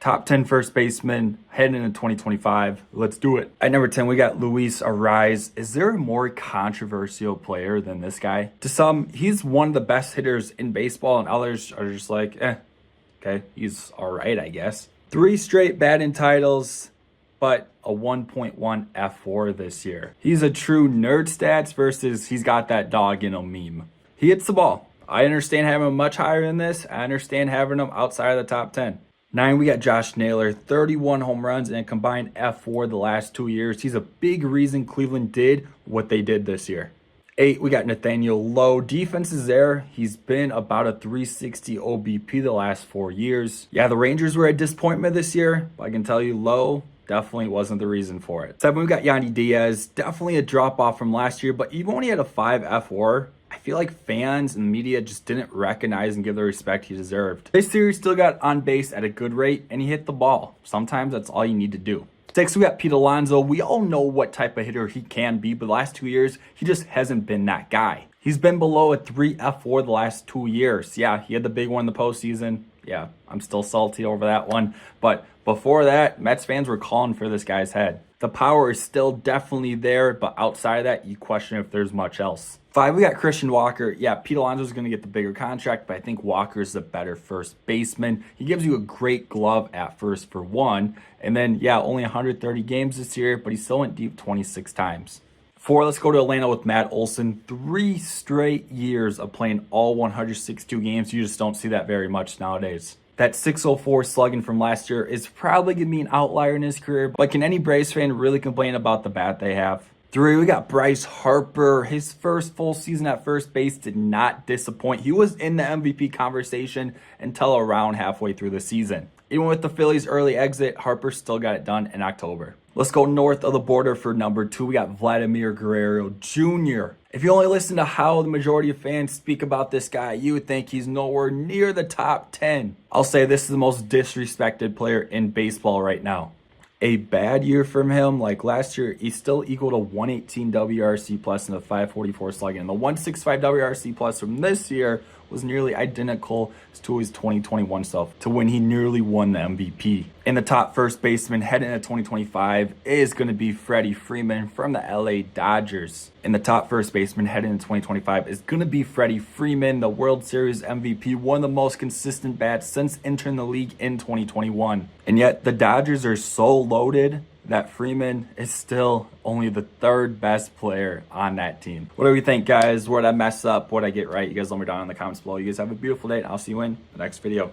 Top 10 first baseman heading into 2025. Let's do it. At number 10, we got Luis Ariz. Is there a more controversial player than this guy? To some, he's one of the best hitters in baseball, and others are just like, okay, he's all right, I guess. 3 straight batting titles, but a 1.1 F4 this year. He's a true nerd stats versus he's got that dog in him meme. He hits the ball. I understand having him much higher than this. I understand having him outside of the top 10. 9, we got Josh Naylor, 31 home runs and a combined F4 the last 2 years. He's a big reason Cleveland did what they did this year. 8, we got Nathaniel Lowe. Defense is there. He's been about a 360 OBP the last 4 years. Yeah, the Rangers were a disappointment this year, but I can tell you Lowe definitely wasn't the reason for it. 7, we got Yandy Diaz. Definitely a drop off from last year, but even when he had a 5 F4, I feel like fans and media just didn't recognize and give the respect he deserved. This series still got on base at a good rate, and he hit the ball. Sometimes that's all you need to do. 6, we got Pete Alonso. We all know what type of hitter he can be, but the last 2 years, he just hasn't been that guy. He's been below a 3 F4 the last 2 years. Yeah, he had the big one in the postseason. Yeah, I'm still salty over that one. But before that, Mets fans were calling for this guy's head. The power is still definitely there, but outside of that, you question if there's much else. 5, we got Christian Walker. Yeah, Pete Alonso's going to get the bigger contract, but I think Walker's the better first baseman. He gives you a great glove at first for one. And then, yeah, only 130 games this year, but he still went deep 26 times. 4, let's go to Atlanta with Matt Olson. 3 straight years of playing all 162 games. You just don't see that very much nowadays. That 604 slugging from last year is probably going to be an outlier in his career, but can any Braves fan really complain about the bat they have? 3, we got Bryce Harper. His first full season at first base did not disappoint. He was in the MVP conversation until around halfway through the season. Even with the Phillies' early exit, Harper still got it done in October. Let's go north of the border for number 2. We got Vladimir Guerrero Jr. If you only listen to how the majority of fans speak about this guy, you would think he's nowhere near the top 10. I'll say this is the most disrespected player in baseball right now. A bad year from him, like last year, he still equaled a 118 WRC plus and a 544 slugging. And the 165 WRC plus from this year was nearly identical to his 2021 self, to when he nearly won the MVP. And the top first baseman heading into 2025 is going to be Freddie Freeman from the LA Dodgers. And the top first baseman heading into 2025 is going to be Freddie Freeman, the World Series MVP, one of the most consistent bats since entering the league in 2021. And yet the Dodgers are so loaded that Freeman is still only the 3rd best player on that team. What do we think, guys? What did I mess up? What did I get right? You guys let me down in the comments below. You guys have a beautiful day, and I'll see you in the next video.